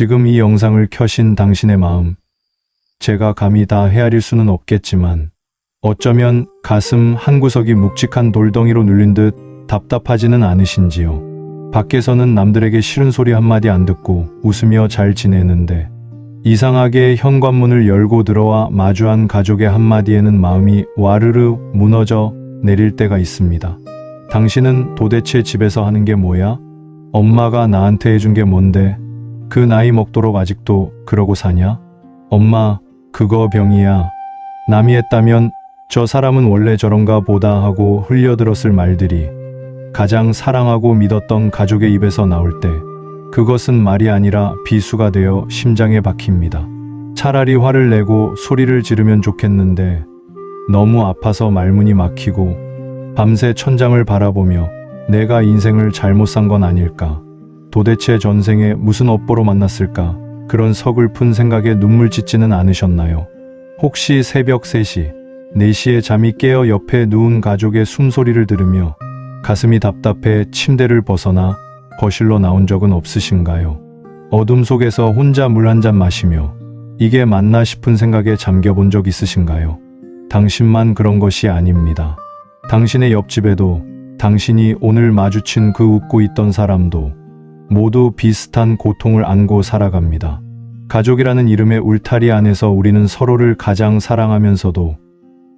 지금 이 영상을 켜신 당신의 마음, 제가 감히 다 헤아릴 수는 없겠지만 어쩌면 가슴 한구석이 묵직한 돌덩이로 눌린 듯 답답하지는 않으신지요. 밖에서는 남들에게 싫은 소리 한마디 안 듣고 웃으며 잘 지내는데 이상하게 현관문을 열고 들어와 마주한 가족의 한마디에는 마음이 와르르 무너져 내릴 때가 있습니다. 당신은 도대체 집에서 하는 게 뭐야? 엄마가 나한테 해준 게 뭔데? 그 나이 먹도록 아직도 그러고 사냐? 엄마, 그거 병이야. 남이 했다면 저 사람은 원래 저런가 보다 하고 흘려들었을 말들이 가장 사랑하고 믿었던 가족의 입에서 나올 때 그것은 말이 아니라 비수가 되어 심장에 박힙니다. 차라리 화를 내고 소리를 지르면 좋겠는데 너무 아파서 말문이 막히고 밤새 천장을 바라보며 내가 인생을 잘못 산 건 아닐까? 도대체 전생에 무슨 업보로 만났을까? 그런 서글픈 생각에 눈물 짓지는 않으셨나요? 혹시 새벽 3시, 4시에 잠이 깨어 옆에 누운 가족의 숨소리를 들으며 가슴이 답답해 침대를 벗어나 거실로 나온 적은 없으신가요? 어둠 속에서 혼자 물 한 잔 마시며 이게 맞나 싶은 생각에 잠겨본 적 있으신가요? 당신만 그런 것이 아닙니다. 당신의 옆집에도, 당신이 오늘 마주친 그 웃고 있던 사람도 모두 비슷한 고통을 안고 살아갑니다. 가족이라는 이름의 울타리 안에서 우리는 서로를 가장 사랑하면서도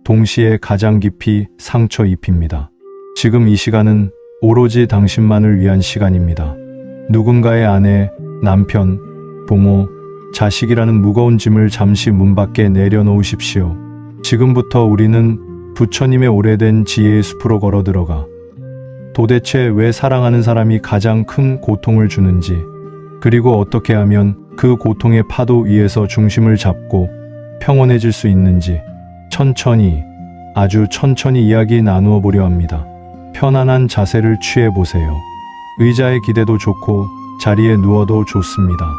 동시에 가장 깊이 상처 입힙니다. 지금 이 시간은 오로지 당신만을 위한 시간입니다. 누군가의 아내, 남편, 부모, 자식이라는 무거운 짐을 잠시 문 밖에 내려놓으십시오. 지금부터 우리는 부처님의 오래된 지혜의 숲으로 걸어 들어가 도대체 왜 사랑하는 사람이 가장 큰 고통을 주는지, 그리고 어떻게 하면 그 고통의 파도 위에서 중심을 잡고 평온해질 수 있는지 천천히, 아주 천천히 이야기 나누어 보려 합니다. 편안한 자세를 취해 보세요. 의자에 기대도 좋고 자리에 누워도 좋습니다.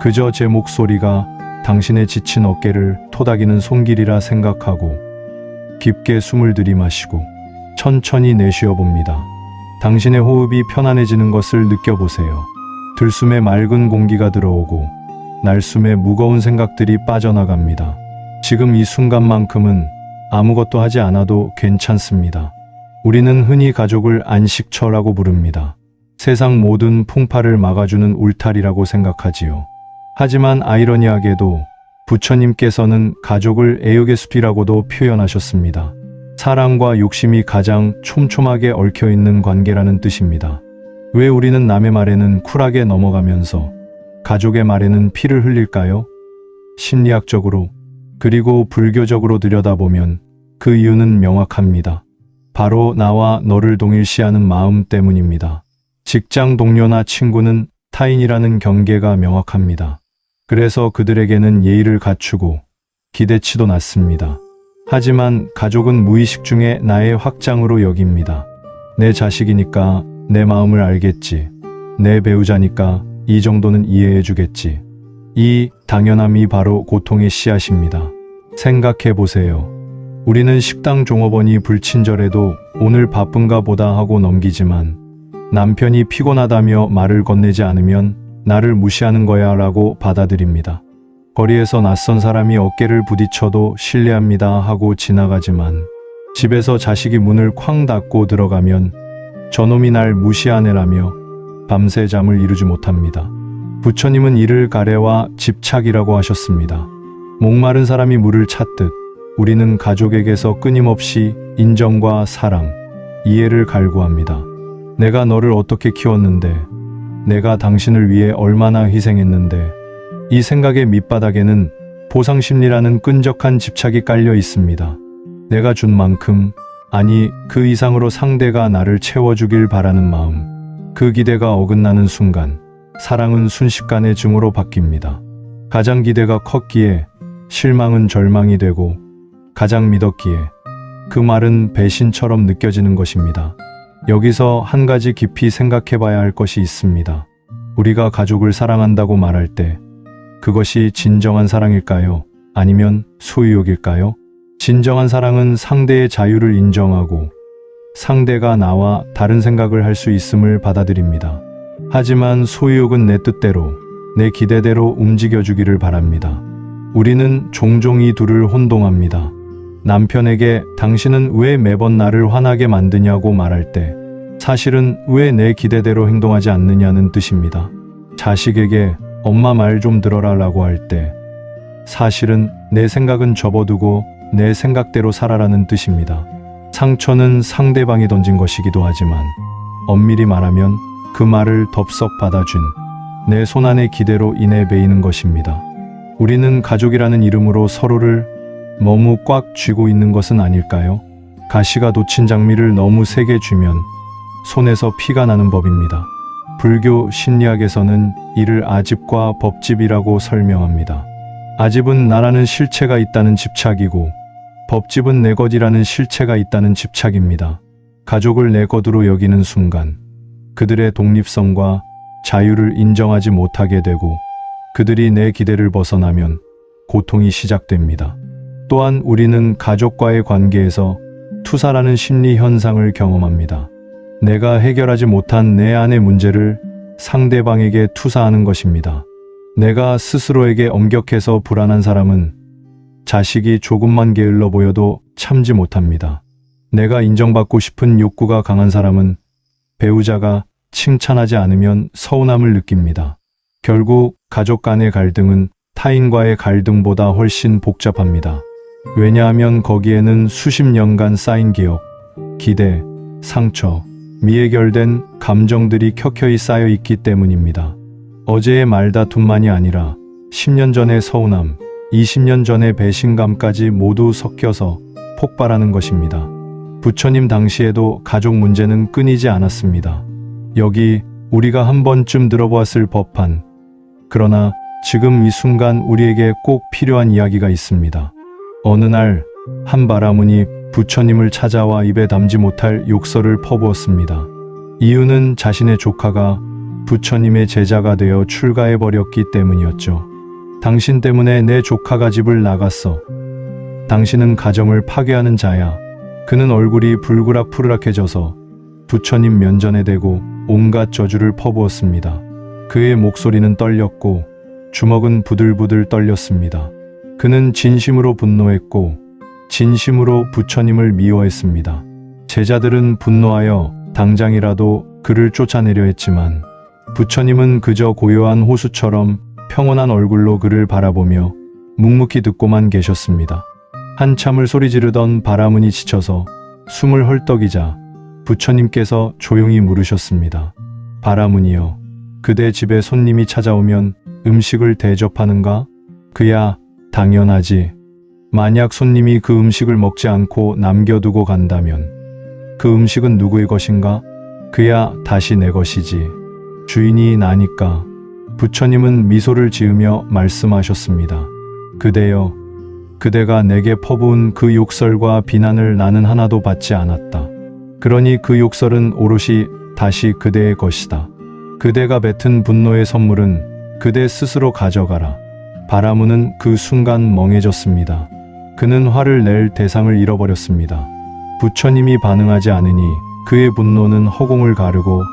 그저 제 목소리가 당신의 지친 어깨를 토닥이는 손길이라 생각하고 깊게 숨을 들이마시고 천천히 내쉬어 봅니다. 당신의 호흡이 편안해지는 것을 느껴보세요. 들숨에 맑은 공기가 들어오고 날숨에 무거운 생각들이 빠져나갑니다. 지금 이 순간만큼은 아무것도 하지 않아도 괜찮습니다. 우리는 흔히 가족을 안식처라고 부릅니다. 세상 모든 풍파를 막아주는 울타리라고 생각하지요. 하지만 아이러니하게도 부처님께서는 가족을 애욕의 숲이라고도 표현하셨습니다. 사랑과 욕심이 가장 촘촘하게 얽혀있는 관계라는 뜻입니다. 왜 우리는 남의 말에는 쿨하게 넘어가면서 가족의 말에는 피를 흘릴까요? 심리학적으로 그리고 불교적으로 들여다보면 그 이유는 명확합니다. 바로 나와 너를 동일시하는 마음 때문입니다. 직장 동료나 친구는 타인이라는 경계가 명확합니다. 그래서 그들에게는 예의를 갖추고 기대치도 낮습니다. 하지만 가족은 무의식 중에 나의 확장으로 여깁니다. 내 자식이니까 내 마음을 알겠지. 내 배우자니까 이 정도는 이해해 주겠지. 이 당연함이 바로 고통의 씨앗입니다. 생각해 보세요. 우리는 식당 종업원이 불친절해도 오늘 바쁜가 보다 하고 넘기지만 남편이 피곤하다며 말을 건네지 않으면 나를 무시하는 거야 라고 받아들입니다. 거리에서 낯선 사람이 어깨를 부딪혀도 실례합니다 하고 지나가지만 집에서 자식이 문을 쾅 닫고 들어가면 저놈이 날 무시하네라며 밤새 잠을 이루지 못합니다. 부처님은 이를 가래와 집착이라고 하셨습니다. 목마른 사람이 물을 찾듯 우리는 가족에게서 끊임없이 인정과 사랑, 이해를 갈구합니다. 내가 너를 어떻게 키웠는데, 내가 당신을 위해 얼마나 희생했는데, 이 생각의 밑바닥에는 보상심리라는 끈적한 집착이 깔려 있습니다. 내가 준 만큼, 아니 그 이상으로 상대가 나를 채워주길 바라는 마음. 그 기대가 어긋나는 순간 사랑은 순식간에 증오로 바뀝니다. 가장 기대가 컸기에 실망은 절망이 되고 가장 믿었기에 그 말은 배신처럼 느껴지는 것입니다. 여기서 한 가지 깊이 생각해 봐야 할 것이 있습니다. 우리가 가족을 사랑한다고 말할 때 그것이 진정한 사랑일까요? 아니면 소유욕일까요? 진정한 사랑은 상대의 자유를 인정하고 상대가 나와 다른 생각을 할 수 있음을 받아들입니다. 하지만 소유욕은 내 뜻대로, 내 기대대로 움직여주기를 바랍니다. 우리는 종종 이 둘을 혼동합니다. 남편에게 당신은 왜 매번 나를 화나게 만드냐고 말할 때 사실은 왜 내 기대대로 행동하지 않느냐는 뜻입니다. 자식에게 엄마 말 좀 들어라 라고 할 때 사실은 내 생각은 접어두고 내 생각대로 살아라는 뜻입니다. 상처는 상대방이 던진 것이기도 하지만 엄밀히 말하면 그 말을 덥석 받아준 내 손안의 기대로 인해 베이는 것입니다. 우리는 가족이라는 이름으로 서로를 너무 꽉 쥐고 있는 것은 아닐까요? 가시가 돋친 장미를 너무 세게 쥐면 손에서 피가 나는 법입니다. 불교 심리학에서는 이를 아집과 법집이라고 설명합니다. 아집은 나라는 실체가 있다는 집착이고 법집은 내 것이라는 실체가 있다는 집착입니다. 가족을 내 것으로 여기는 순간 그들의 독립성과 자유를 인정하지 못하게 되고 그들이 내 기대를 벗어나면 고통이 시작됩니다. 또한 우리는 가족과의 관계에서 투사라는 심리 현상을 경험합니다. 내가 해결하지 못한 내 안의 문제를 상대방에게 투사하는 것입니다. 내가 스스로에게 엄격해서 불안한 사람은 자식이 조금만 게을러 보여도 참지 못합니다. 내가 인정받고 싶은 욕구가 강한 사람은 배우자가 칭찬하지 않으면 서운함을 느낍니다. 결국 가족 간의 갈등은 타인과의 갈등보다 훨씬 복잡합니다. 왜냐하면 거기에는 수십 년간 쌓인 기억, 기대, 상처, 미해결된 감정들이 켜켜이 쌓여 있기 때문입니다. 어제의 말다툼만이 아니라 10년 전의 서운함, 20년 전의 배신감까지 모두 섞여서 폭발하는 것입니다. 부처님 당시에도 가족 문제는 끊이지 않았습니다. 여기 우리가 한 번쯤 들어보았을 법한, 그러나 지금 이 순간 우리에게 꼭 필요한 이야기가 있습니다. 어느 날 한 바라문이 부처님을 찾아와 입에 담지 못할 욕설을 퍼부었습니다. 이유는 자신의 조카가 부처님의 제자가 되어 출가해버렸기 때문이었죠. 당신 때문에 내 조카가 집을 나갔어. 당신은 가정을 파괴하는 자야. 그는 얼굴이 불그락푸르락해져서 부처님 면전에 대고 온갖 저주를 퍼부었습니다. 그의 목소리는 떨렸고 주먹은 부들부들 떨렸습니다. 그는 진심으로 분노했고 진심으로 부처님을 미워했습니다. 제자들은 분노하여 당장이라도 그를 쫓아내려 했지만 부처님은 그저 고요한 호수처럼 평온한 얼굴로 그를 바라보며 묵묵히 듣고만 계셨습니다. 한참을 소리 지르던 바라문이 지쳐서 숨을 헐떡이자 부처님께서 조용히 물으셨습니다. 바라문이여, 그대 집에 손님이 찾아오면 음식을 대접하는가? 그야 당연하지. 만약 손님이 그 음식을 먹지 않고 남겨두고 간다면 그 음식은 누구의 것인가? 그야 다시 내 것이지. 주인이 나니까. 부처님은 미소를 지으며 말씀하셨습니다. 그대여, 그대가 내게 퍼부은 그 욕설과 비난을 나는 하나도 받지 않았다. 그러니 그 욕설은 오롯이 다시 그대의 것이다. 그대가 뱉은 분노의 선물은 그대 스스로 가져가라. 바라문은 그 순간 멍해졌습니다. 그는 화를 낼 대상을 잃어버렸습니다. 부처님이 반응하지 않으니 그의 분노는 허공을 가르고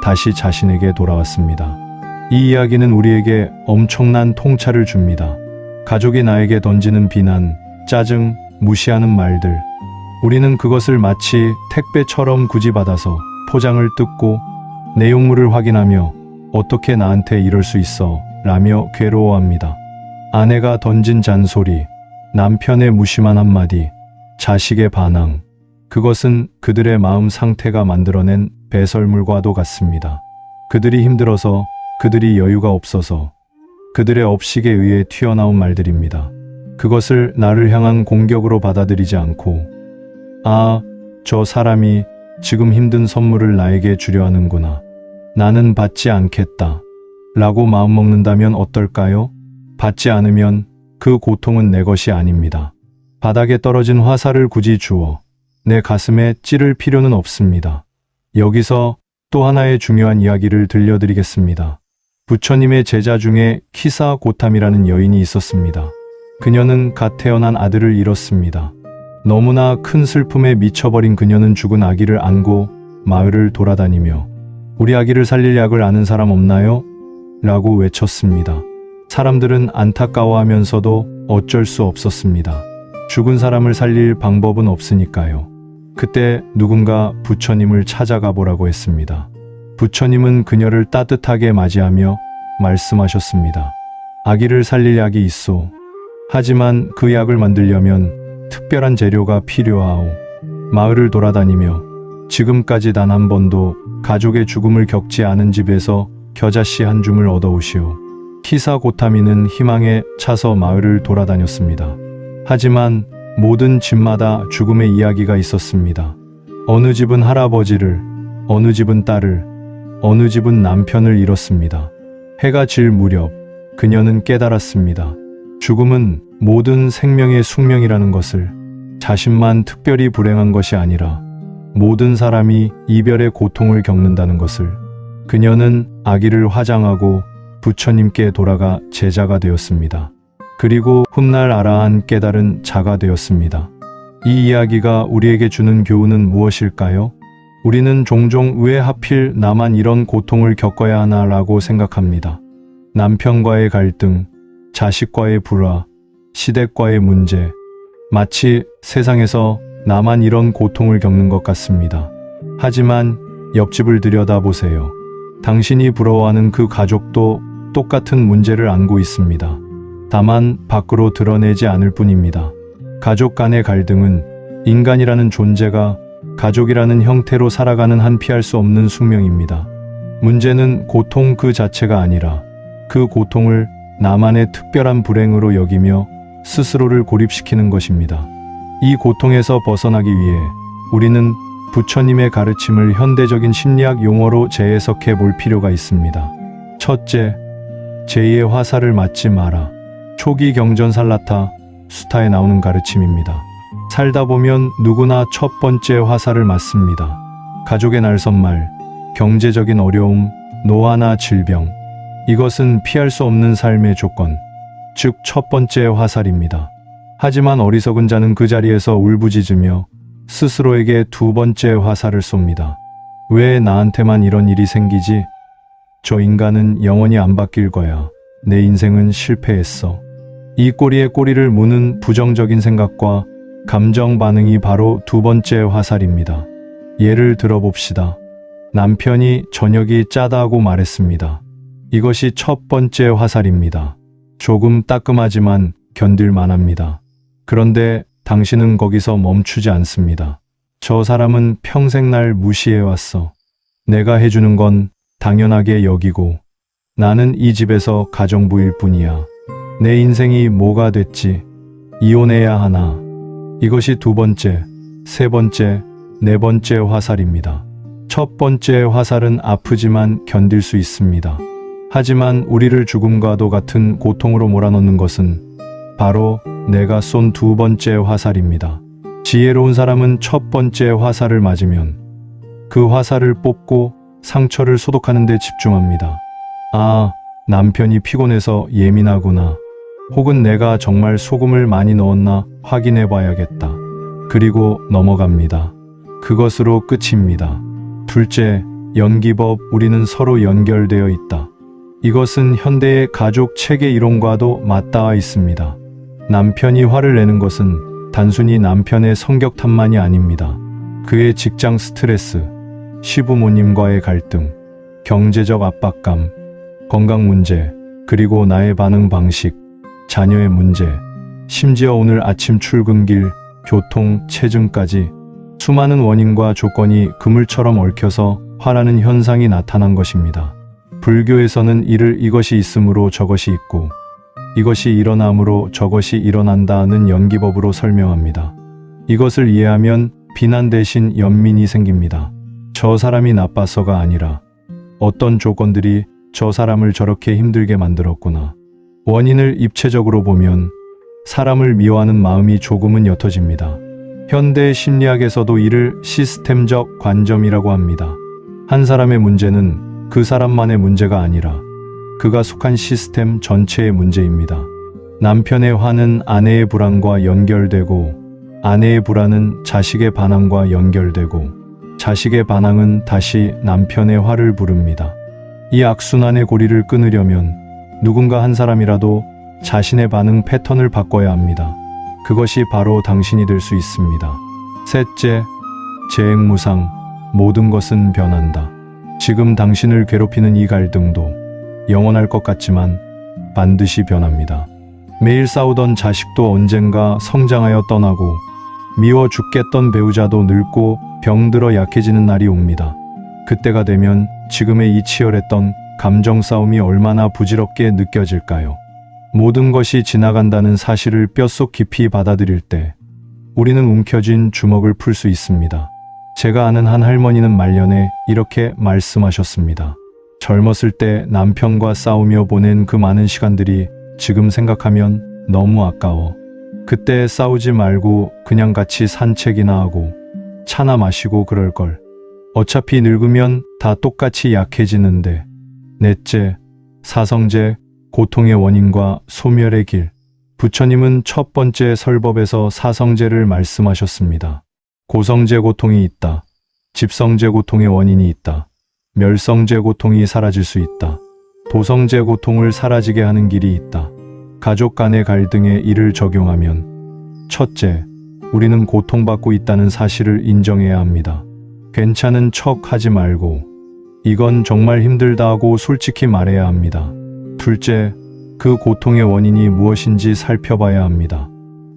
다시 자신에게 돌아왔습니다. 이 이야기는 우리에게 엄청난 통찰을 줍니다. 가족이 나에게 던지는 비난, 짜증, 무시하는 말들. 우리는 그것을 마치 택배처럼 굳이 받아서 포장을 뜯고 내용물을 확인하며 어떻게 나한테 이럴 수 있어? 라며 괴로워합니다. 아내가 던진 잔소리, 남편의 무심한 한마디, 자식의 반항. 그것은 그들의 마음 상태가 만들어낸 배설물과도 같습니다. 그들이 힘들어서, 그들이 여유가 없어서, 그들의 업식에 의해 튀어나온 말들입니다. 그것을 나를 향한 공격으로 받아들이지 않고, 아, 저 사람이 지금 힘든 선물을 나에게 주려 하는구나. 나는 받지 않겠다. 라고 마음먹는다면 어떨까요? 받지 않으면 그 고통은 내 것이 아닙니다. 바닥에 떨어진 화살을 굳이 주워 내 가슴에 찌를 필요는 없습니다. 여기서 또 하나의 중요한 이야기를 들려드리겠습니다. 부처님의 제자 중에 키사 고탐이라는 여인이 있었습니다. 그녀는 갓 태어난 아들을 잃었습니다. 너무나 큰 슬픔에 미쳐버린 그녀는 죽은 아기를 안고 마을을 돌아다니며 우리 아기를 살릴 약을 아는 사람 없나요? 라고 외쳤습니다. 사람들은 안타까워하면서도 어쩔 수 없었습니다. 죽은 사람을 살릴 방법은 없으니까요. 그때 누군가 부처님을 찾아가 보라고 했습니다. 부처님은 그녀를 따뜻하게 맞이하며 말씀하셨습니다. 아기를 살릴 약이 있소. 하지만 그 약을 만들려면 특별한 재료가 필요하오. 마을을 돌아다니며 지금까지 단 한 번도 가족의 죽음을 겪지 않은 집에서 겨자씨 한 줌을 얻어오시오. 키사 고타미는 희망에 차서 마을을 돌아다녔습니다. 하지만 모든 집마다 죽음의 이야기가 있었습니다. 어느 집은 할아버지를, 어느 집은 딸을, 어느 집은 남편을 잃었습니다. 해가 질 무렵 그녀는 깨달았습니다. 죽음은 모든 생명의 숙명이라는 것을, 자신만 특별히 불행한 것이 아니라 모든 사람이 이별의 고통을 겪는다는 것을. 그녀는 아기를 화장하고 부처님께 돌아가 제자가 되었습니다. 그리고 훗날 알아한 깨달은 자가 되었습니다. 이 이야기가 우리에게 주는 교훈은 무엇일까요? 우리는 종종 왜 하필 나만 이런 고통을 겪어야 하나라고 생각합니다. 남편과의 갈등, 자식과의 불화, 시댁과의 문제, 마치 세상에서 나만 이런 고통을 겪는 것 같습니다. 하지만 옆집을 들여다보세요. 당신이 부러워하는 그 가족도 똑같은 문제를 안고 있습니다. 다만 밖으로 드러내지 않을 뿐입니다. 가족 간의 갈등은 인간이라는 존재가 가족이라는 형태로 살아가는 한 피할 수 없는 숙명입니다. 문제는 고통 그 자체가 아니라 그 고통을 나만의 특별한 불행으로 여기며 스스로를 고립시키는 것입니다. 이 고통에서 벗어나기 위해 우리는 부처님의 가르침을 현대적인 심리학 용어로 재해석해 볼 필요가 있습니다. 첫째, 제2의 화살을 맞지 마라. 초기 경전살라타 수타에 나오는 가르침입니다. 살다 보면 누구나 첫 번째 화살을 맞습니다. 가족의 날선말, 경제적인 어려움, 노화나 질병. 이것은 피할 수 없는 삶의 조건, 즉 첫 번째 화살입니다. 하지만 어리석은 자는 그 자리에서 울부짖으며 스스로에게 두 번째 화살을 쏩니다. 왜 나한테만 이런 일이 생기지? 저 인간은 영원히 안 바뀔 거야. 내 인생은 실패했어. 이 꼬리에 꼬리를 무는 부정적인 생각과 감정 반응이 바로 두 번째 화살입니다. 예를 들어봅시다. 남편이 저녁이 짜다고 말했습니다. 이것이 첫 번째 화살입니다. 조금 따끔하지만 견딜만 합니다. 그런데 당신은 거기서 멈추지 않습니다. 저 사람은 평생 날 무시해왔어. 내가 해주는 건 당연하게 여기고 나는 이 집에서 가정부일 뿐이야. 내 인생이 뭐가 됐지? 이혼해야 하나? 이것이 두 번째, 세 번째, 네 번째 화살입니다. 첫 번째 화살은 아프지만 견딜 수 있습니다. 하지만 우리를 죽음과도 같은 고통으로 몰아넣는 것은 바로 내가 쏜 두 번째 화살입니다. 지혜로운 사람은 첫 번째 화살을 맞으면 그 화살을 뽑고 상처를 소독하는 데 집중합니다. 아, 남편이 피곤해서 예민하구나. 혹은 내가 정말 소금을 많이 넣었나 확인해 봐야겠다. 그리고 넘어갑니다. 그것으로 끝입니다. 둘째, 연기법. 우리는 서로 연결되어 있다. 이것은 현대의 가족 체계 이론과도 맞닿아 있습니다. 남편이 화를 내는 것은 단순히 남편의 성격 탓만이 아닙니다. 그의 직장 스트레스, 시부모님과의 갈등, 경제적 압박감, 건강 문제, 그리고 나의 반응 방식, 자녀의 문제, 심지어 오늘 아침 출근길, 교통, 체증까지 수많은 원인과 조건이 그물처럼 얽혀서 화나는 현상이 나타난 것입니다. 불교에서는 이것이 있으므로 저것이 있고 이것이 일어남으로 저것이 일어난다는 연기법으로 설명합니다. 이것을 이해하면 비난 대신 연민이 생깁니다. 저 사람이 나빠서가 아니라 어떤 조건들이 저 사람을 저렇게 힘들게 만들었구나. 원인을 입체적으로 보면 사람을 미워하는 마음이 조금은 옅어집니다. 현대 심리학에서도 이를 시스템적 관점이라고 합니다. 한 사람의 문제는 그 사람만의 문제가 아니라 그가 속한 시스템 전체의 문제입니다. 남편의 화는 아내의 불안과 연결되고 아내의 불안은 자식의 반항과 연결되고 자식의 반항은 다시 남편의 화를 부릅니다. 이 악순환의 고리를 끊으려면 누군가 한 사람이라도 자신의 반응 패턴을 바꿔야 합니다. 그것이 바로 당신이 될 수 있습니다. 셋째, 재행무상, 모든 것은 변한다. 지금 당신을 괴롭히는 이 갈등도 영원할 것 같지만 반드시 변합니다. 매일 싸우던 자식도 언젠가 성장하여 떠나고 미워 죽겠던 배우자도 늙고 병들어 약해지는 날이 옵니다. 그때가 되면 지금의 이 치열했던 감정 싸움이 얼마나 부질없게 느껴질까요? 모든 것이 지나간다는 사실을 뼛속 깊이 받아들일 때 우리는 움켜쥔 주먹을 풀 수 있습니다. 제가 아는 한 할머니는 말년에 이렇게 말씀하셨습니다. 젊었을 때 남편과 싸우며 보낸 그 많은 시간들이 지금 생각하면 너무 아까워. 그때 싸우지 말고 그냥 같이 산책이나 하고 차나 마시고 그럴걸. 어차피 늙으면 다 똑같이 약해지는데. 넷째, 사성제, 고통의 원인과 소멸의 길. 부처님은 첫 번째 설법에서 사성제를 말씀하셨습니다. 고성제 고통이 있다. 집성제 고통의 원인이 있다. 멸성제 고통이 사라질 수 있다. 도성제 고통을 사라지게 하는 길이 있다. 가족 간의 갈등에 이를 적용하면 첫째, 우리는 고통받고 있다는 사실을 인정해야 합니다. 괜찮은 척 하지 말고 이건 정말 힘들다 하고 솔직히 말해야 합니다. 둘째, 그 고통의 원인이 무엇인지 살펴봐야 합니다.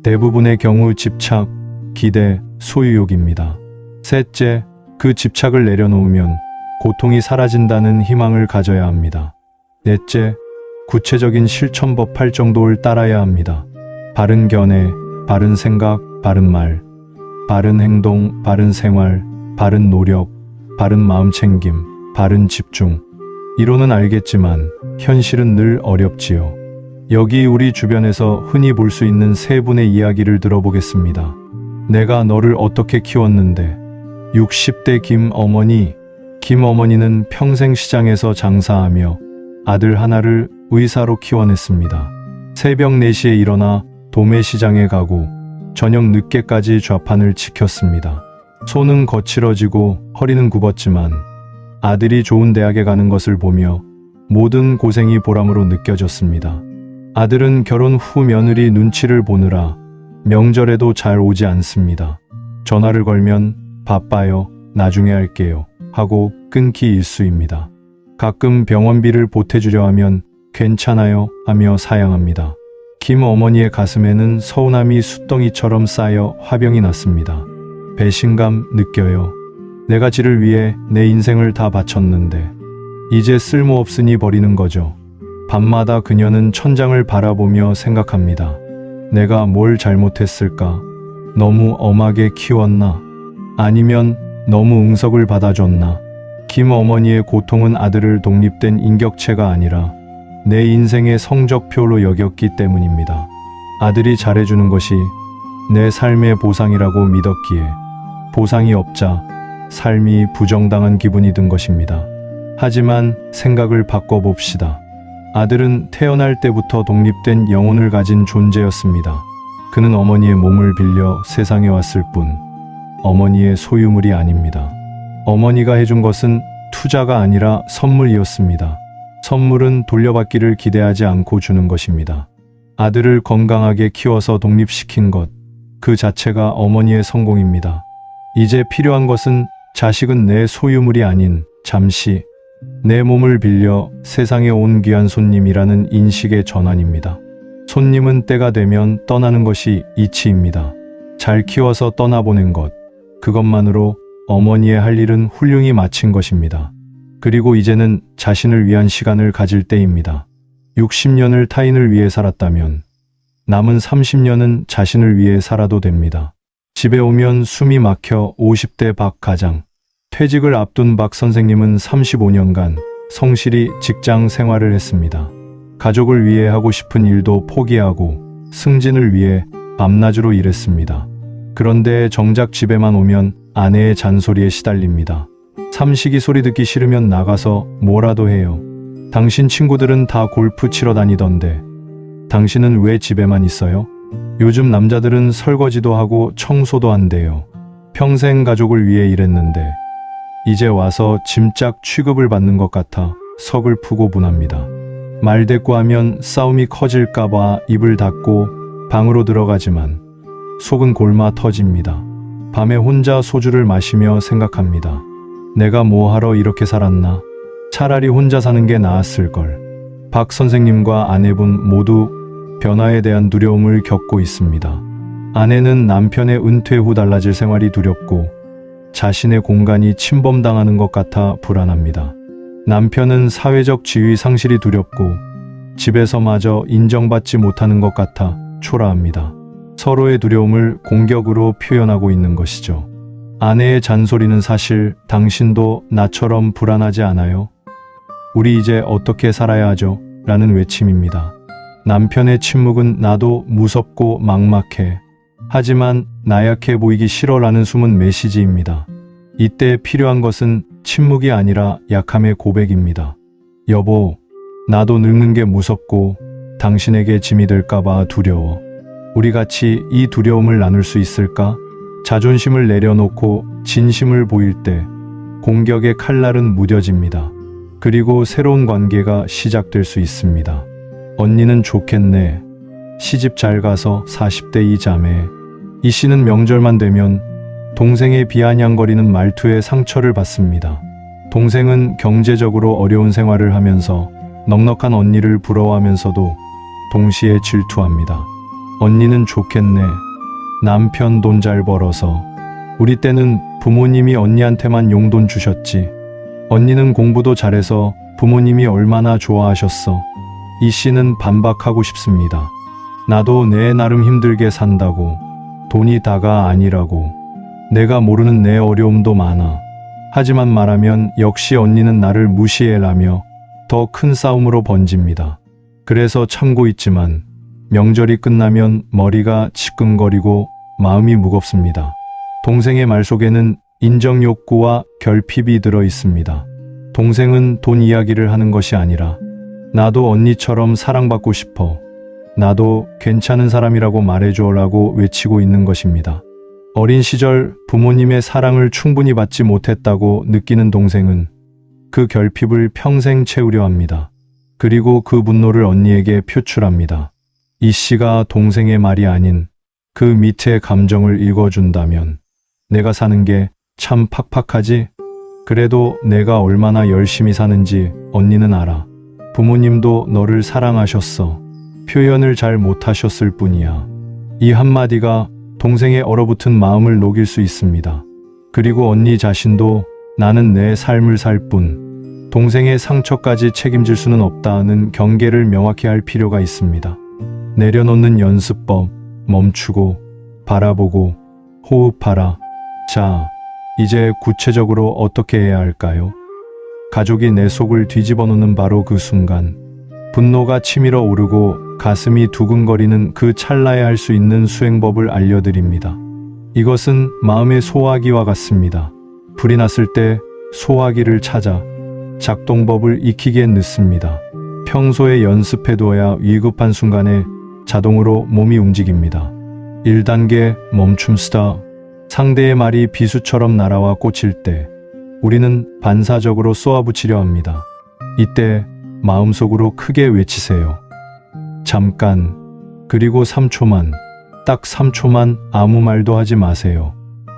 대부분의 경우 집착, 기대, 소유욕입니다. 셋째, 그 집착을 내려놓으면 고통이 사라진다는 희망을 가져야 합니다. 넷째, 구체적인 실천법 8정도를 따라야 합니다. 바른 견해, 바른 생각, 바른 말, 바른 행동, 바른 생활, 바른 노력, 바른 마음 챙김, 바른 집중. 이론은 알겠지만 현실은 늘 어렵지요. 여기 우리 주변에서 흔히 볼 수 있는 세 분의 이야기를 들어보겠습니다. 내가 너를 어떻게 키웠는데. 60대 김어머니는 평생 시장에서 장사하며 아들 하나를 의사로 키워냈습니다. 새벽 4시에 일어나 도매시장에 가고 저녁 늦게까지 좌판을 지켰습니다. 손은 거칠어지고 허리는 굽었지만 아들이 좋은 대학에 가는 것을 보며 모든 고생이 보람으로 느껴졌습니다. 아들은 결혼 후 며느리 눈치를 보느라 명절에도 잘 오지 않습니다. 전화를 걸면 바빠요, 나중에 할게요 하고 끊기 일쑤입니다. 가끔 병원비를 보태주려 하면 괜찮아요 하며 사양합니다. 김어머니의 가슴에는 서운함이 숫덩이처럼 쌓여 화병이 났습니다. 배신감 느껴요. 내가 지를 위해 내 인생을 다 바쳤는데 이제 쓸모없으니 버리는 거죠. 밤마다 그녀는 천장을 바라보며 생각합니다. 내가 뭘 잘못했을까? 너무 엄하게 키웠나? 아니면 너무 응석을 받아줬나? 김어머니의 고통은 아들을 독립된 인격체가 아니라 내 인생의 성적표로 여겼기 때문입니다. 아들이 잘해주는 것이 내 삶의 보상이라고 믿었기에 보상이 없자 삶이 부정당한 기분이 든 것입니다. 하지만 생각을 바꿔봅시다. 아들은 태어날 때부터 독립된 영혼을 가진 존재였습니다. 그는 어머니의 몸을 빌려 세상에 왔을 뿐 어머니의 소유물이 아닙니다. 어머니가 해준 것은 투자가 아니라 선물이었습니다. 선물은 돌려받기를 기대하지 않고 주는 것입니다. 아들을 건강하게 키워서 독립시킨 것, 그 자체가 어머니의 성공입니다. 이제 필요한 것은 자식은 내 소유물이 아닌 잠시 내 몸을 빌려 세상에 온 귀한 손님이라는 인식의 전환입니다. 손님은 때가 되면 떠나는 것이 이치입니다. 잘 키워서 떠나보낸 것, 그것만으로 어머니의 할 일은 훌륭히 마친 것입니다. 그리고 이제는 자신을 위한 시간을 가질 때입니다. 60년을 타인을 위해 살았다면 남은 30년은 자신을 위해 살아도 됩니다. 집에 오면 숨이 막혀 50대 박 가장. 퇴직을 앞둔 박 선생님은 35년간 성실히 직장 생활을 했습니다. 가족을 위해 하고 싶은 일도 포기하고 승진을 위해 밤낮으로 일했습니다. 그런데 정작 집에만 오면 아내의 잔소리에 시달립니다. 삼식이 소리 듣기 싫으면 나가서 뭐라도 해요. 당신 친구들은 다 골프 치러 다니던데 당신은 왜 집에만 있어요? 요즘 남자들은 설거지도 하고 청소도 한대요. 평생 가족을 위해 일했는데 이제 와서 짐짝 취급을 받는 것 같아 서글프고 분합니다. 말대꾸하면 싸움이 커질까봐 입을 닫고 방으로 들어가지만 속은 골마 터집니다. 밤에 혼자 소주를 마시며 생각합니다. 내가 뭐하러 이렇게 살았나? 차라리 혼자 사는 게 나았을걸. 박 선생님과 아내분 모두 변화에 대한 두려움을 겪고 있습니다. 아내는 남편의 은퇴 후 달라질 생활이 두렵고 자신의 공간이 침범당하는 것 같아 불안합니다. 남편은 사회적 지위 상실이 두렵고 집에서마저 인정받지 못하는 것 같아 초라합니다. 서로의 두려움을 공격으로 표현하고 있는 것이죠. 아내의 잔소리는 사실 당신도 나처럼 불안하지 않아요? 우리 이제 어떻게 살아야 하죠? 라는 외침입니다. 남편의 침묵은 나도 무섭고 막막해. 하지만 나약해 보이기 싫어라는 숨은 메시지입니다. 이때 필요한 것은 침묵이 아니라 약함의 고백입니다. 여보, 나도 늙는 게 무섭고 당신에게 짐이 될까봐 두려워. 우리 같이 이 두려움을 나눌 수 있을까? 자존심을 내려놓고 진심을 보일 때 공격의 칼날은 무뎌집니다. 그리고 새로운 관계가 시작될 수 있습니다. 언니는 좋겠네. 시집 잘 가서 40대 이 자매. 이 씨는 명절만 되면 동생의 비아냥거리는 말투에 상처를 받습니다. 동생은 경제적으로 어려운 생활을 하면서 넉넉한 언니를 부러워하면서도 동시에 질투합니다. 언니는 좋겠네. 남편 돈 잘 벌어서. 우리 때는 부모님이 언니한테만 용돈 주셨지. 언니는 공부도 잘해서 부모님이 얼마나 좋아하셨어. 이 씨는 반박하고 싶습니다. 나도 내 나름 힘들게 산다고. 돈이 다가 아니라고. 내가 모르는 내 어려움도 많아. 하지만 말하면 역시 언니는 나를 무시해라며 더 큰 싸움으로 번집니다. 그래서 참고 있지만 명절이 끝나면 머리가 지끈거리고 마음이 무겁습니다. 동생의 말 속에는 인정 욕구와 결핍이 들어 있습니다. 동생은 돈 이야기를 하는 것이 아니라 나도 언니처럼 사랑받고 싶어. 나도 괜찮은 사람이라고 말해줘라고 외치고 있는 것입니다. 어린 시절 부모님의 사랑을 충분히 받지 못했다고 느끼는 동생은 그 결핍을 평생 채우려 합니다. 그리고 그 분노를 언니에게 표출합니다. 이 씨가 동생의 말이 아닌 그 밑의 감정을 읽어준다면 내가 사는 게 참 팍팍하지? 그래도 내가 얼마나 열심히 사는지 언니는 알아. 부모님도 너를 사랑하셨어. 표현을 잘 못하셨을 뿐이야. 이 한마디가 동생의 얼어붙은 마음을 녹일 수 있습니다. 그리고 언니 자신도 나는 내 삶을 살 뿐 동생의 상처까지 책임질 수는 없다는 경계를 명확히 할 필요가 있습니다. 내려놓는 연습법, 멈추고, 바라보고, 호흡하라. 자, 이제 구체적으로 어떻게 해야 할까요? 가족이 내 속을 뒤집어 놓는 바로 그 순간, 분노가 치밀어 오르고 가슴이 두근거리는 그 찰나에 할 수 있는 수행법을 알려드립니다. 이것은 마음의 소화기와 같습니다. 불이 났을 때 소화기를 찾아 작동법을 익히기에 늦습니다. 평소에 연습해두어야 위급한 순간에 자동으로 몸이 움직입니다. 1단계 멈춤 스탑. 상대의 말이 비수처럼 날아와 꽂힐 때 우리는 반사적으로 쏘아붙이려 합니다. 이때 마음속으로 크게 외치세요. 잠깐, 그리고 3초만, 딱 3초만 아무 말도 하지 마세요.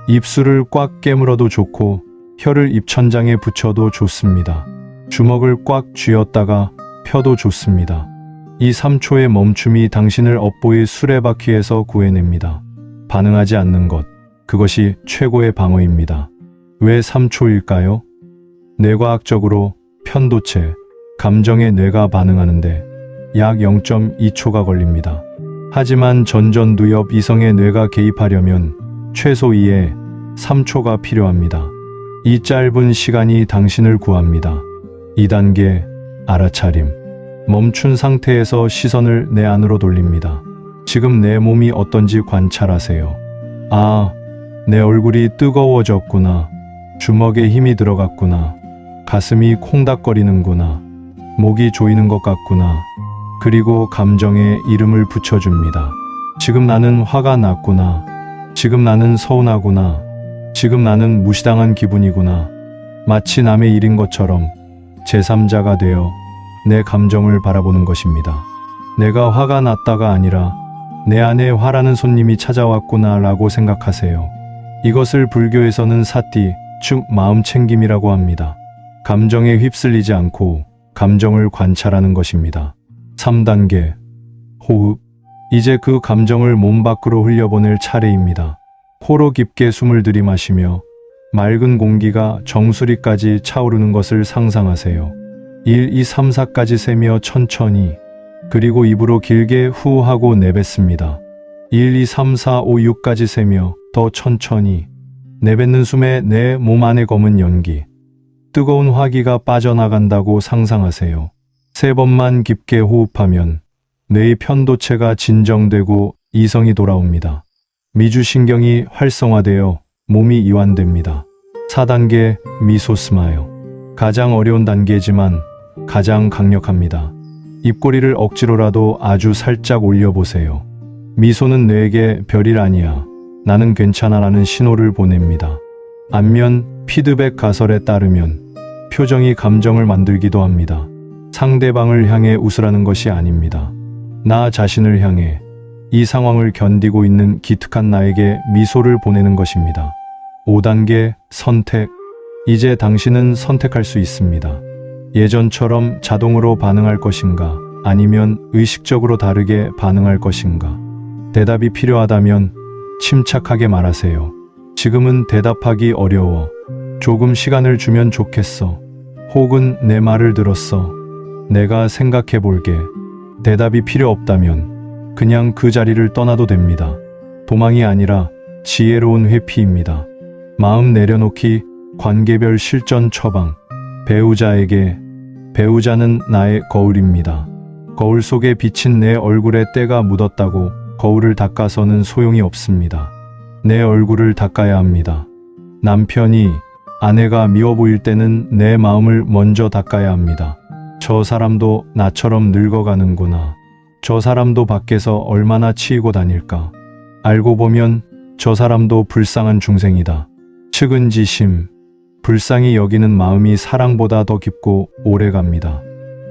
입술을 꽉 깨물어도 좋고 혀를 입천장에 붙여도 좋습니다. 주먹을 꽉 쥐었다가 펴도 좋습니다. 이 3초의 멈춤이 당신을 업보의 수레바퀴에서 구해냅니다. 반응하지 않는 것, 그것이 최고의 방어입니다. 왜 3초일까요? 뇌과학적으로 편도체, 감정에 뇌가 반응하는데 약 0.2초가 걸립니다. 하지만 전전두엽 이성의 뇌가 개입하려면 최소 2에 3초가 필요합니다. 이 짧은 시간이 당신을 구합니다. 2단계 알아차림. 멈춘 상태에서 시선을 내 안으로 돌립니다. 지금 내 몸이 어떤지 관찰하세요. 아, 내 얼굴이 뜨거워졌구나. 주먹에 힘이 들어갔구나. 가슴이 콩닥거리는구나. 목이 조이는 것 같구나. 그리고 감정에 이름을 붙여줍니다. 지금 나는 화가 났구나. 지금 나는 서운하구나. 지금 나는 무시당한 기분이구나. 마치 남의 일인 것처럼 제3자가 되어 내 감정을 바라보는 것입니다. 내가 화가 났다가 아니라 내 안에 화라는 손님이 찾아왔구나 라고 생각하세요. 이것을 불교에서는 사티, 즉 마음 챙김이라고 합니다. 감정에 휩쓸리지 않고 감정을 관찰하는 것입니다. 3단계 호흡. 이제 그 감정을 몸 밖으로 흘려보낼 차례입니다. 코로 깊게 숨을 들이마시며 맑은 공기가 정수리까지 차오르는 것을 상상하세요. 1, 2, 3, 4까지 세며 천천히, 그리고 입으로 길게 후 하고 내뱉습니다. 1, 2, 3, 4, 5, 6까지 세며 더 천천히 내뱉는 숨에 내 몸 안에 검은 연기, 뜨거운 화기가 빠져나간다고 상상하세요. 3번만 깊게 호흡하면 뇌의 편도체가 진정되고 이성이 돌아옵니다. 미주신경이 활성화되어 몸이 이완됩니다. 4단계 미소 스마일. 가장 어려운 단계지만 가장 강력합니다. 입꼬리를 억지로라도 아주 살짝 올려보세요. 미소는 뇌에게 별일 아니야, 나는 괜찮아 라는 신호를 보냅니다. 안면 피드백 가설에 따르면 표정이 감정을 만들기도 합니다. 상대방을 향해 웃으라는 것이 아닙니다. 나 자신을 향해, 이 상황을 견디고 있는 기특한 나에게 미소를 보내는 것입니다. 5단계 선택. 이제 당신은 선택할 수 있습니다. 예전처럼 자동으로 반응할 것인가, 아니면 의식적으로 다르게 반응할 것인가. 대답이 필요하다면 침착하게 말하세요. 지금은 대답하기 어려워. 조금 시간을 주면 좋겠어. 혹은 내 말을 들었어. 내가 생각해 볼게. 대답이 필요 없다면 그냥 그 자리를 떠나도 됩니다. 도망이 아니라 지혜로운 회피입니다. 마음 내려놓기, 관계별 실전 처방. 배우자에게, 배우자는 나의 거울입니다. 거울 속에 비친 내 얼굴에 때가 묻었다고 거울을 닦아서는 소용이 없습니다. 내 얼굴을 닦아야 합니다. 남편이, 아내가 미워 보일 때는 내 마음을 먼저 닦아야 합니다. 저 사람도 나처럼 늙어가는구나. 저 사람도 밖에서 얼마나 치이고 다닐까. 알고 보면 저 사람도 불쌍한 중생이다. 측은지심, 불쌍히 여기는 마음이 사랑보다 더 깊고 오래갑니다.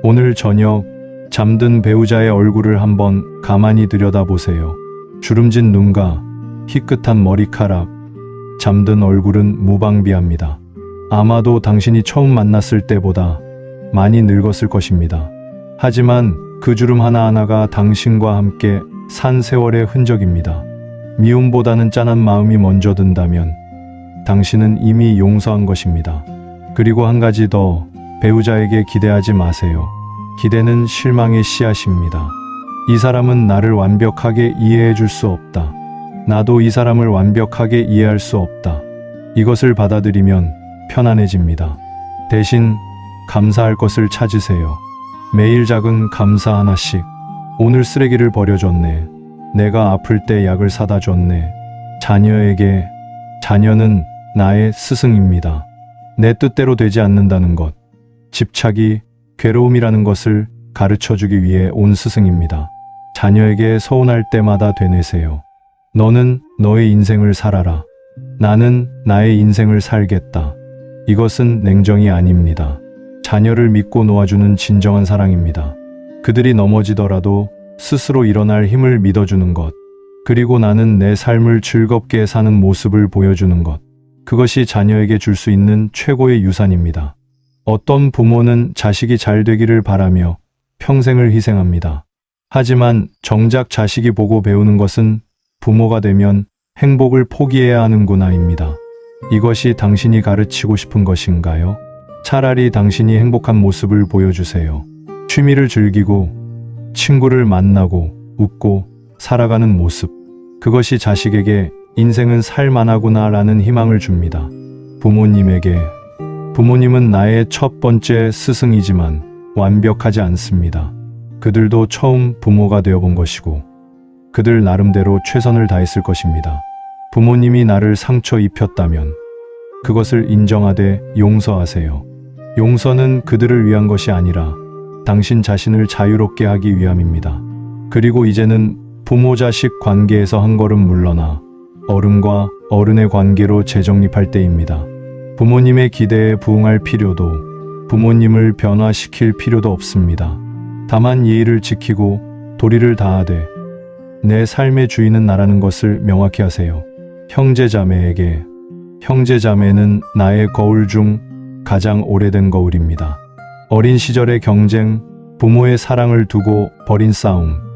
오늘 저녁 잠든 배우자의 얼굴을 한번 가만히 들여다보세요. 주름진 눈과 희끗한 머리카락, 잠든 얼굴은 무방비합니다. 아마도 당신이 처음 만났을 때보다 많이 늙었을 것입니다. 하지만 그 주름 하나하나가 당신과 함께 산 세월의 흔적입니다. 미움보다는 짠한 마음이 먼저 든다면 당신은 이미 용서한 것입니다. 그리고 한 가지 더, 배우자에게 기대하지 마세요. 기대는 실망의 씨앗입니다. 이 사람은 나를 완벽하게 이해해 줄 수 없다. 나도 이 사람을 완벽하게 이해할 수 없다. 이것을 받아들이면 편안해집니다. 대신 감사할 것을 찾으세요. 매일 작은 감사 하나씩. 오늘 쓰레기를 버려줬네. 내가 아플 때 약을 사다 줬네. 자녀에게, 자녀는 나의 스승입니다. 내 뜻대로 되지 않는다는 것, 집착이 괴로움이라는 것을 가르쳐주기 위해 온 스승입니다. 자녀에게 서운할 때마다 되뇌세요. 너는 너의 인생을 살아라. 나는 나의 인생을 살겠다. 이것은 냉정이 아닙니다. 자녀를 믿고 놓아주는 진정한 사랑입니다. 그들이 넘어지더라도 스스로 일어날 힘을 믿어주는 것, 그리고 나는 내 삶을 즐겁게 사는 모습을 보여주는 것, 그것이 자녀에게 줄 수 있는 최고의 유산입니다. 어떤 부모는 자식이 잘 되기를 바라며 평생을 희생합니다. 하지만 정작 자식이 보고 배우는 것은 부모가 되면 행복을 포기해야 하는구나입니다. 이것이 당신이 가르치고 싶은 것인가요? 차라리 당신이 행복한 모습을 보여주세요. 취미를 즐기고 친구를 만나고 웃고 살아가는 모습, 그것이 자식에게 인생은 살만하구나 라는 희망을 줍니다. 부모님은 나의 첫 번째 스승이지만 완벽하지 않습니다. 그들도 처음 부모가 되어본 것이고 그들 나름대로 최선을 다했을 것입니다. 부모님이 나를 상처 입혔다면 그것을 인정하되 용서하세요. 용서는 그들을 위한 것이 아니라 당신 자신을 자유롭게 하기 위함입니다. 그리고 이제는 부모-자식 관계에서 한 걸음 물러나 어른과 어른의 관계로 재정립할 때입니다. 부모님의 기대에 부응할 필요도, 부모님을 변화시킬 필요도 없습니다. 다만 예의를 지키고 도리를 다하되 내 삶의 주인은 나라는 것을 명확히 하세요. 형제자매에게 형제자매는 나의 거울 중 가장 오래된 거울입니다. 어린 시절의 경쟁, 부모의 사랑을 두고 벌인 싸움,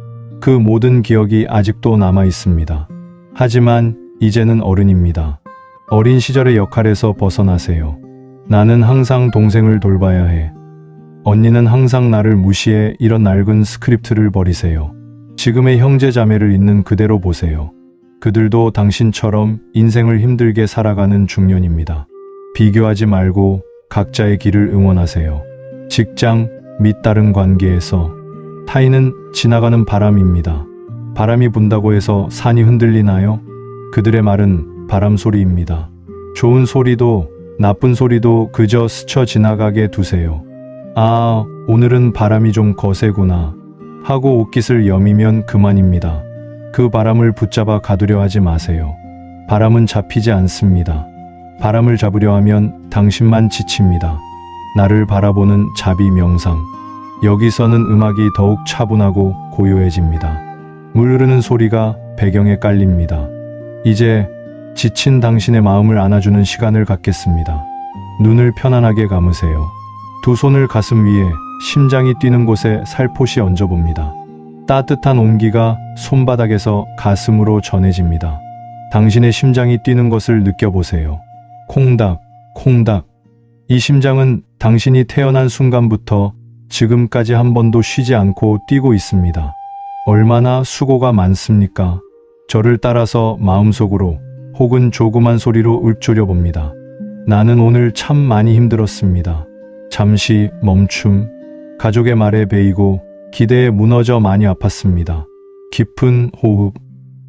그 모든 기억이 아직도 남아 있습니다. 하지만 이제는 어른입니다. 어린 시절의 역할에서 벗어나세요. 나는 항상 동생을 돌봐야 해. 언니는 항상 나를 무시해. 이런 낡은 스크립트를 버리세요. 지금의 형제자매를 있는 그대로 보세요. 그들도 당신처럼 인생을 힘들게 살아가는 중년입니다. 비교하지 말고 각자의 길을 응원하세요. 직장 및 다른 관계에서 타인은 지나가는 바람입니다. 바람이 분다고 해서 산이 흔들리나요? 그들의 말은 바람 소리입니다. 좋은 소리도 나쁜 소리도 그저 스쳐 지나가게 두세요. 아, 오늘은 바람이 좀 거세구나 하고 옷깃을 여미면 그만입니다. 그 바람을 붙잡아 가두려 하지 마세요. 바람은 잡히지 않습니다. 바람을 잡으려 하면 당신만 지칩니다. 나를 바라보는 자비 명상. 여기서는 음악이 더욱 차분하고 고요해집니다. 물 흐르는 소리가 배경에 깔립니다. 이제 지친 당신의 마음을 안아주는 시간을 갖겠습니다. 눈을 편안하게 감으세요. 두 손을 가슴 위에 심장이 뛰는 곳에 살포시 얹어봅니다. 따뜻한 온기가 손바닥에서 가슴으로 전해집니다. 당신의 심장이 뛰는 것을 느껴보세요. 콩닥, 콩닥. 이 심장은 당신이 태어난 순간부터 지금까지 한 번도 쉬지 않고 뛰고 있습니다. 얼마나 수고가 많습니까? 저를 따라서 마음속으로 혹은 조그만 소리로 읊조려 봅니다. 나는 오늘 참 많이 힘들었습니다. 잠시 멈춤. 가족의 말에 베이고 기대에 무너져 많이 아팠습니다. 깊은 호흡.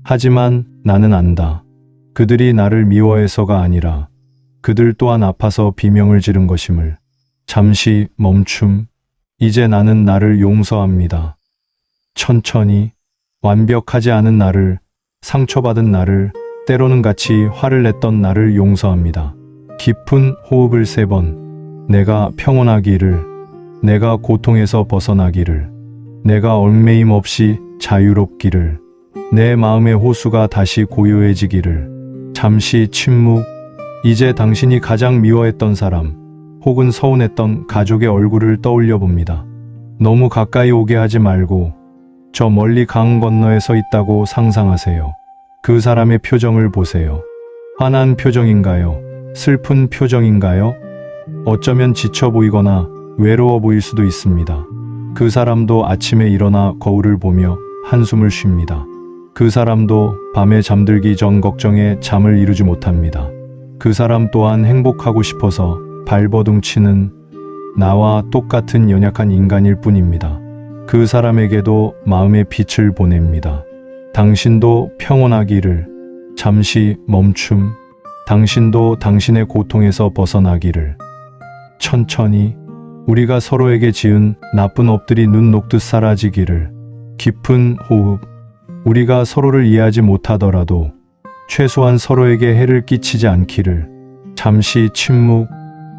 하지만 나는 안다. 그들이 나를 미워해서가 아니라 그들 또한 아파서 비명을 지른 것임을. 잠시 멈춤. 이제 나는 나를 용서합니다. 천천히. 완벽하지 않은 나를, 상처받은 나를, 때로는 같이 화를 냈던 나를 용서합니다. 깊은 호흡을 3번. 내가 평온하기를, 내가 고통에서 벗어나기를, 내가 얽매임 없이 자유롭기를, 내 마음의 호수가 다시 고요해지기를. 잠시 침묵. 이제 당신이 가장 미워했던 사람 혹은 서운했던 가족의 얼굴을 떠올려 봅니다. 너무 가까이 오게 하지 말고 저 멀리 강 건너에 서 있다고 상상하세요. 그 사람의 표정을 보세요. 화난 표정인가요? 슬픈 표정인가요? 어쩌면 지쳐 보이거나 외로워 보일 수도 있습니다. 그 사람도 아침에 일어나 거울을 보며 한숨을 쉽니다. 그 사람도 밤에 잠들기 전 걱정에 잠을 이루지 못합니다. 그 사람 또한 행복하고 싶어서 발버둥 치는 나와 똑같은 연약한 인간일 뿐입니다. 그 사람에게도 마음의 빛을 보냅니다. 당신도 평온하기를. 잠시 멈춤. 당신도 당신의 고통에서 벗어나기를. 천천히. 우리가 서로에게 지은 나쁜 업들이 눈 녹듯 사라지기를. 깊은 호흡. 우리가 서로를 이해하지 못하더라도 최소한 서로에게 해를 끼치지 않기를. 잠시 침묵.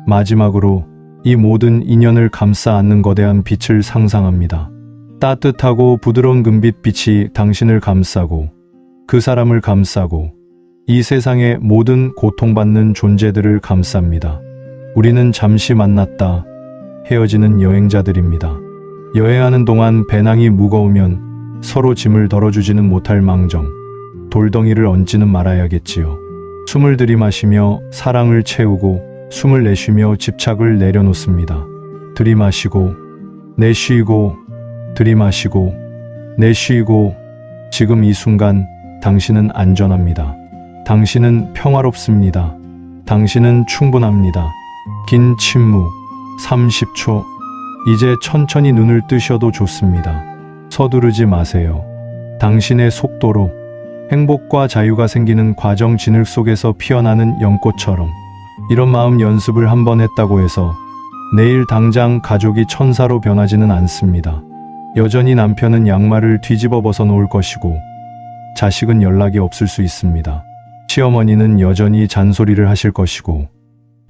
마지막으로 이 모든 인연을 감싸 안는 거대한 빛을 상상합니다. 따뜻하고 부드러운 금빛 빛이 당신을 감싸고 그 사람을 감싸고 이 세상의 모든 고통받는 존재들을 감쌉니다. 우리는 잠시 만났다 헤어지는 여행자들입니다. 여행하는 동안 배낭이 무거우면 서로 짐을 덜어주지는 못할 망정 돌덩이를 얹지는 말아야겠지요. 숨을 들이마시며 사랑을 채우고 숨을 내쉬며 집착을 내려놓습니다. 들이마시고 내쉬고 들이마시고 내쉬고. 지금 이 순간 당신은 안전합니다. 당신은 평화롭습니다. 당신은 충분합니다. 긴 침묵 30초. 이제 천천히 눈을 뜨셔도 좋습니다. 서두르지 마세요. 당신의 속도로 행복과 자유가 생기는 과정 진흙 속에서 피어나는 연꽃처럼. 이런 마음 연습을 한번 했다고 해서 내일 당장 가족이 천사로 변하지는 않습니다. 여전히 남편은 양말을 뒤집어 벗어 놓을 것이고 자식은 연락이 없을 수 있습니다. 시어머니는 여전히 잔소리를 하실 것이고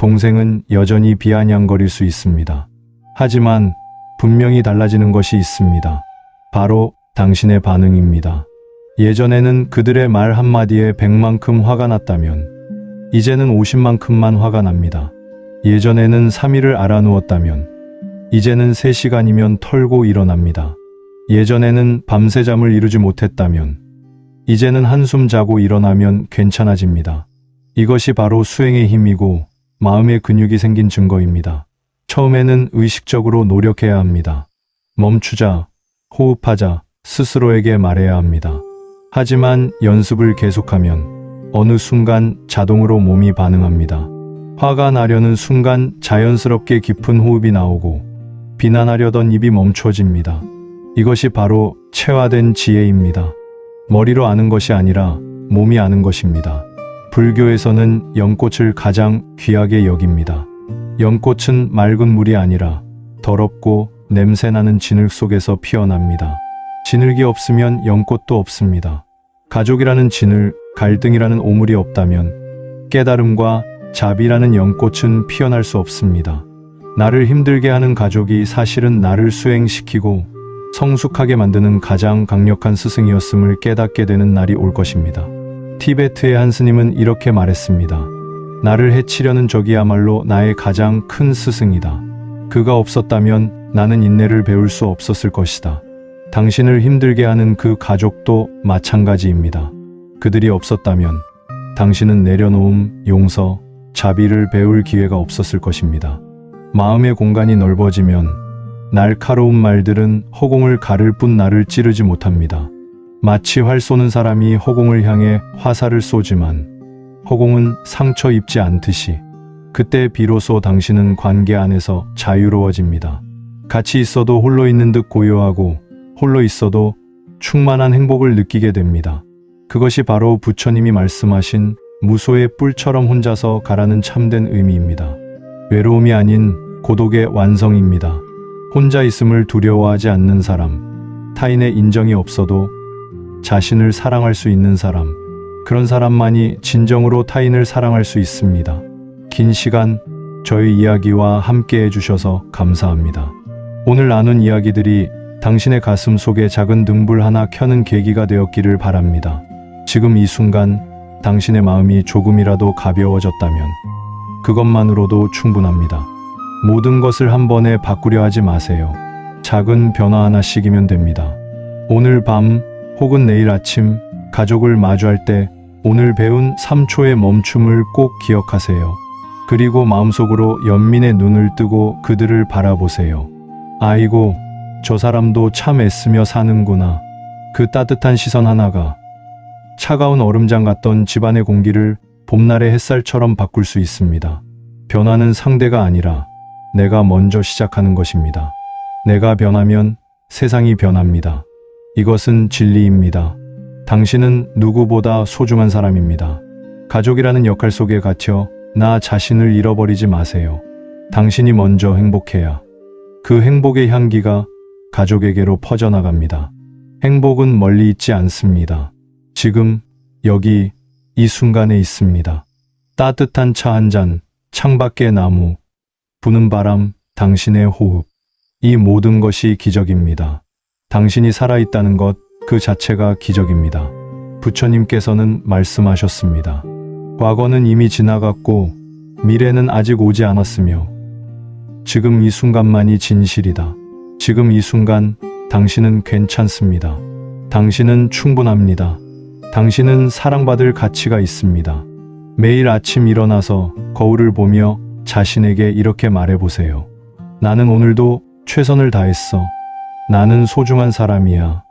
동생은 여전히 비아냥거릴 수 있습니다. 하지만 분명히 달라지는 것이 있습니다. 바로 당신의 반응입니다. 예전에는 그들의 말 한마디에 100만큼 화가 났다면 이제는 50만큼만 화가 납니다. 예전에는 3일을 알아누웠다면 이제는 3시간이면 털고 일어납니다. 예전에는 밤새 잠을 이루지 못했다면 이제는 한숨 자고 일어나면 괜찮아집니다. 이것이 바로 수행의 힘이고 마음의 근육이 생긴 증거입니다. 처음에는 의식적으로 노력해야 합니다. 멈추자, 호흡하자, 스스로에게 말해야 합니다. 하지만 연습을 계속하면 어느 순간 자동으로 몸이 반응합니다. 화가 나려는 순간 자연스럽게 깊은 호흡이 나오고 비난하려던 입이 멈춰집니다. 이것이 바로 체화된 지혜입니다. 머리로 아는 것이 아니라 몸이 아는 것입니다. 불교에서는 연꽃을 가장 귀하게 여깁니다. 연꽃은 맑은 물이 아니라 더럽고 냄새나는 진흙 속에서 피어납니다. 진흙이 없으면 연꽃도 없습니다. 가족이라는 진흙, 갈등이라는 오물이 없다면 깨달음과 자비라는 연꽃은 피어날 수 없습니다. 나를 힘들게 하는 가족이 사실은 나를 수행시키고 성숙하게 만드는 가장 강력한 스승이었음을 깨닫게 되는 날이 올 것입니다. 티베트의 한 스님은 이렇게 말했습니다. 나를 해치려는 적이야말로 나의 가장 큰 스승이다. 그가 없었다면 나는 인내를 배울 수 없었을 것이다. 당신을 힘들게 하는 그 가족도 마찬가지입니다. 그들이 없었다면 당신은 내려놓음, 용서, 자비를 배울 기회가 없었을 것입니다. 마음의 공간이 넓어지면 날카로운 말들은 허공을 가를 뿐 나를 찌르지 못합니다. 마치 활 쏘는 사람이 허공을 향해 화살을 쏘지만 허공은 상처 입지 않듯이 그때 비로소 당신은 관계 안에서 자유로워집니다. 같이 있어도 홀로 있는 듯 고요하고 홀로 있어도 충만한 행복을 느끼게 됩니다. 그것이 바로 부처님이 말씀하신 무소의 뿔처럼 혼자서 가라는 참된 의미입니다. 외로움이 아닌 고독의 완성입니다. 혼자 있음을 두려워하지 않는 사람, 타인의 인정이 없어도 자신을 사랑할 수 있는 사람, 그런 사람만이 진정으로 타인을 사랑할 수 있습니다. 긴 시간 저희 이야기와 함께 해주셔서 감사합니다. 오늘 나눈 이야기들이 당신의 가슴 속에 작은 등불 하나 켜는 계기가 되었기를 바랍니다. 지금 이 순간 당신의 마음이 조금이라도 가벼워졌다면 그것만으로도 충분합니다. 모든 것을 한 번에 바꾸려 하지 마세요. 작은 변화 하나씩이면 됩니다. 오늘 밤 혹은 내일 아침 가족을 마주할 때 오늘 배운 3초의 멈춤을 꼭 기억하세요. 그리고 마음속으로 연민의 눈을 뜨고 그들을 바라보세요. 아이고, 저 사람도 참 애쓰며 사는구나. 그 따뜻한 시선 하나가 차가운 얼음장 같던 집안의 공기를 봄날의 햇살처럼 바꿀 수 있습니다. 변화는 상대가 아니라 내가 먼저 시작하는 것입니다. 내가 변하면 세상이 변합니다. 이것은 진리입니다. 당신은 누구보다 소중한 사람입니다. 가족이라는 역할 속에 갇혀 나 자신을 잃어버리지 마세요. 당신이 먼저 행복해야 그 행복의 향기가 가족에게로 퍼져나갑니다. 행복은 멀리 있지 않습니다. 지금 여기 이 순간에 있습니다. 따뜻한 차 한 잔, 창밖의 나무, 부는 바람, 당신의 호흡, 이 모든 것이 기적입니다. 당신이 살아있다는 것 그 자체가 기적입니다. 부처님께서는 말씀하셨습니다. 과거는 이미 지나갔고 미래는 아직 오지 않았으며 지금 이 순간만이 진실이다. 지금 이 순간 당신은 괜찮습니다. 당신은 충분합니다. 당신은 사랑받을 가치가 있습니다. 매일 아침 일어나서 거울을 보며 자신에게 이렇게 말해보세요. 나는 오늘도 최선을 다했어. 나는 소중한 사람이야.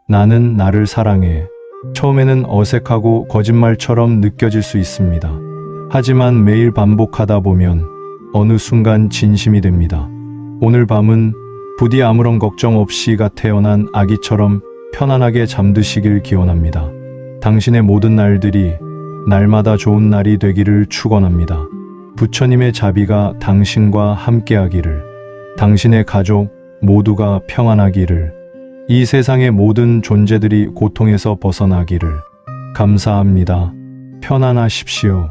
나는 나를 사랑해. 처음에는 어색하고 거짓말처럼 느껴질 수 있습니다. 하지만 매일 반복하다 보면 어느 순간 진심이 됩니다. 오늘 밤은 부디 아무런 걱정 없이가 태어난 아기처럼 편안하게 잠드시길 기원합니다. 당신의 모든 날들이 날마다 좋은 날이 되기를 축원합니다. 부처님의 자비가 당신과 함께하기를, 당신의 가족 모두가 평안하기를, 이 세상의 모든 존재들이 고통에서 벗어나기를. 감사합니다. 편안하십시오.